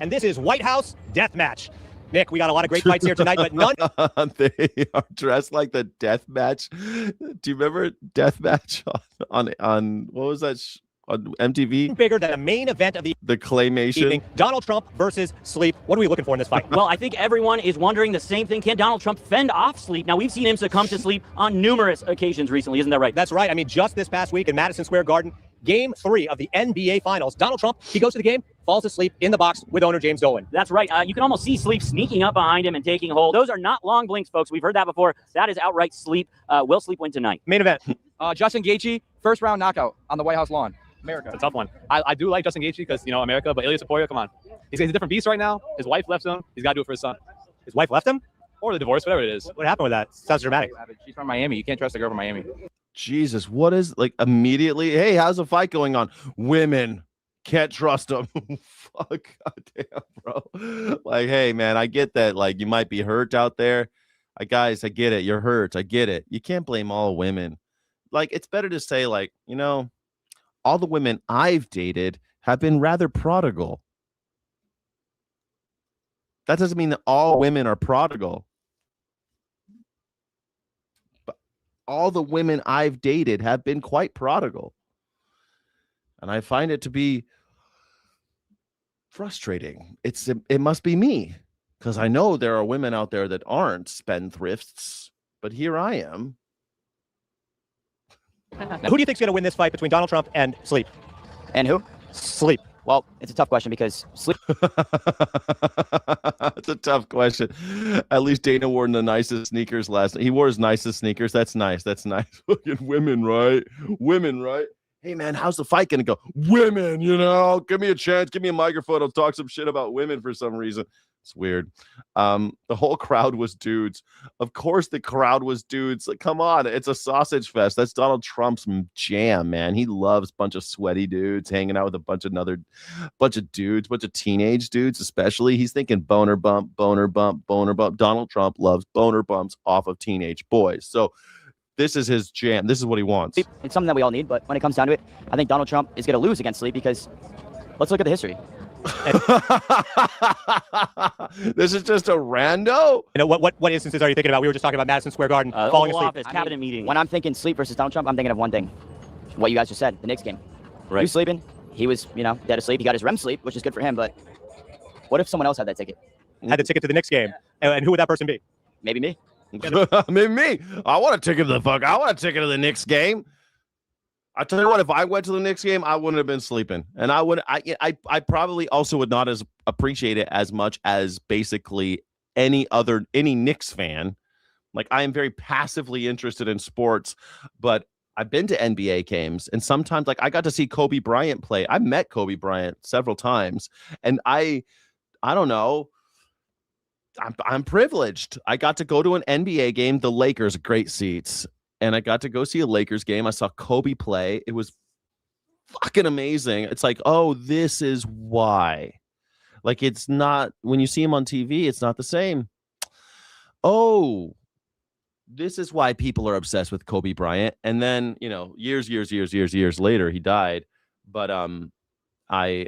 and this is White House Deathmatch. Nick, we got a lot of great fights here tonight, but none. They are dressed like the death match. Do you remember death match on what was that on MTV? Bigger than the main event of the claymation evening. Donald Trump versus sleep. What are we looking for in this fight? Well, I think everyone is wondering the same thing. Can Donald Trump fend off sleep? Now, we've seen him succumb to sleep on numerous occasions recently. Isn't that right? That's right. I mean, just this past week in Madison Square Garden, Game 3 of the NBA Finals. Donald Trump, he goes to the game, falls asleep in the box with owner James Dolan. That's right. You can almost see sleep sneaking up behind him and taking hold. Those are not long blinks, folks. We've heard that before. That is outright sleep. Will sleep win tonight? Main event. Justin Gaethje, first round knockout on the White House lawn. America. It's a tough one. I do like Justin Gaethje because, you know, America, but Ilya Saporia, come on. He's a different beast right now. His wife left him. He's got to do it for his son. His wife left him? Or the divorce, whatever it is. What happened with that? Sounds dramatic. She's from Miami. You can't trust a girl from Miami. Jesus, what is like immediately? Hey, how's the fight going on? Women, can't trust them. Fuck, goddamn, bro. Like, hey, man, I get that. Like, you might be hurt out there. Guys, I get it. You're hurt. I get it. You can't blame all women. Like, it's better to say, like, you know, all the women I've dated have been rather prodigal. That doesn't mean that all women are prodigal. All the women I've dated have been quite prodigal. And I find it to be frustrating. It must be me, because I know there are women out there that aren't spendthrifts, but here I am. Who do you think's going to win this fight between Donald Trump and sleep? And who? Sleep. Well, it's a tough question because sleep. It's a tough question. At least Dana wore the nicest sneakers last night. He wore his nicest sneakers. That's nice. That's nice. Fucking women, right? Women, right? Hey, man, how's the fight going to go? Women, you know, give me a chance. Give me a microphone. I'll talk some shit about women for some reason. It's weird. The whole crowd was dudes. Of course, the crowd was dudes. Like, come on, it's a sausage fest. That's Donald Trump's jam, man. He loves a bunch of sweaty dudes hanging out with a bunch of dudes, bunch of teenage dudes, especially. He's thinking boner bump, boner bump, boner bump. Donald Trump loves boner bumps off of teenage boys. So this is his jam. This is what he wants. It's something that we all need, but when it comes down to it, I think Donald Trump is going to lose against sleep because let's look at the history. This is just a rando. You know, what instances are you thinking about? We were just talking about Madison Square Garden falling asleep. Office, cabinet meeting. When I'm thinking sleep versus Donald Trump, I'm thinking of one thing. What you guys just said, the Knicks game. Right. He was sleeping. He was, you know, dead asleep. He got his REM sleep, which is good for him. But what if someone else had that ticket? Had the ticket to the Knicks game. And who would that person be? Maybe me. Maybe me. I want a ticket to the Knicks game. I tell you what, if I went to the Knicks game, I wouldn't have been sleeping, and I probably also would not as appreciate it as much as basically any Knicks fan. Like, I am very passively interested in sports, but I've been to NBA games, and sometimes, like, I got to see Kobe Bryant play. I met Kobe Bryant several times, and I don't know. I'm privileged. I got to go to an NBA game. The Lakers, great seats. And I got to go see a Lakers game. I saw Kobe play. It was fucking amazing. It's like, oh, this is why. Like, it's not, when you see him on TV, it's not the same. Oh, this is why people are obsessed with Kobe Bryant. And then, you know, years later, he died. But I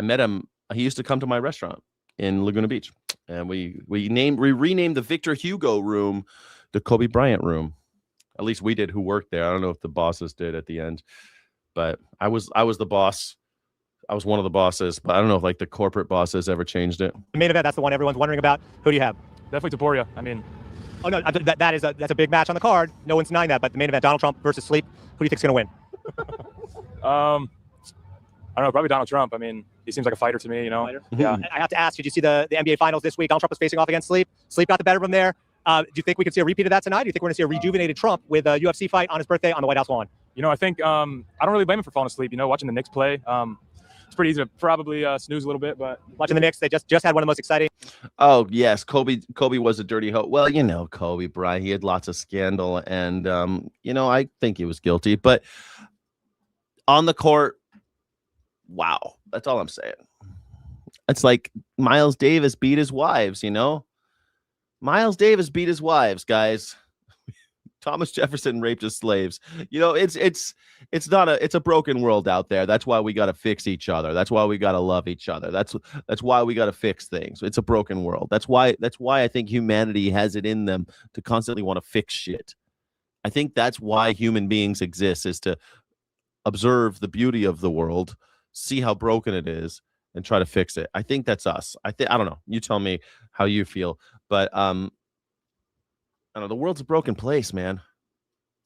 met him. He used to come to my restaurant in Laguna Beach. And we renamed the Victor Hugo room the Kobe Bryant room. At least we did, who worked there. I don't know if the bosses did at the end, but I was the boss. I was one of the bosses, but I don't know if like the corporate bosses ever changed it. The main event, that's the one everyone's wondering about. Who do you have? Definitely Taporia. I mean, oh no, that's a big match on the card. No one's denying that. But the main event, Donald Trump versus sleep. Who do you think's gonna win? I don't know, probably Donald Trump. I mean, he seems like a fighter to me, you know. Yeah. I have to ask, did you see the NBA Finals this week? Donald Trump was facing off against sleep. Sleep got the better of him there. Do you think we could see a repeat of that tonight? Do you think we're going to see a rejuvenated Trump with a UFC fight on his birthday on the White House lawn? You know, I think I don't really blame him for falling asleep. You know, watching the Knicks play, it's pretty easy to probably snooze a little bit. But watching the Knicks, they just had one of the most exciting. Oh yes, Kobe was a dirty hoe. Well, you know, Kobe Bryant, he had lots of scandal, and you know, I think he was guilty. But on the court, wow, that's all I'm saying. It's like Miles Davis beat his wives, you know. Miles Davis beat his wives, guys. Thomas Jefferson raped his slaves. You know, it's a broken world out there. That's why we got to fix each other. That's why we got to love each other. That's why we got to fix things. It's a broken world. That's why I think humanity has it in them to constantly want to fix shit. I think that's why human beings exist, is to observe the beauty of the world, see how broken it is, and try to fix it. I think that's us. I don't know. You tell me how you feel, but I don't know. The world's a broken place, man.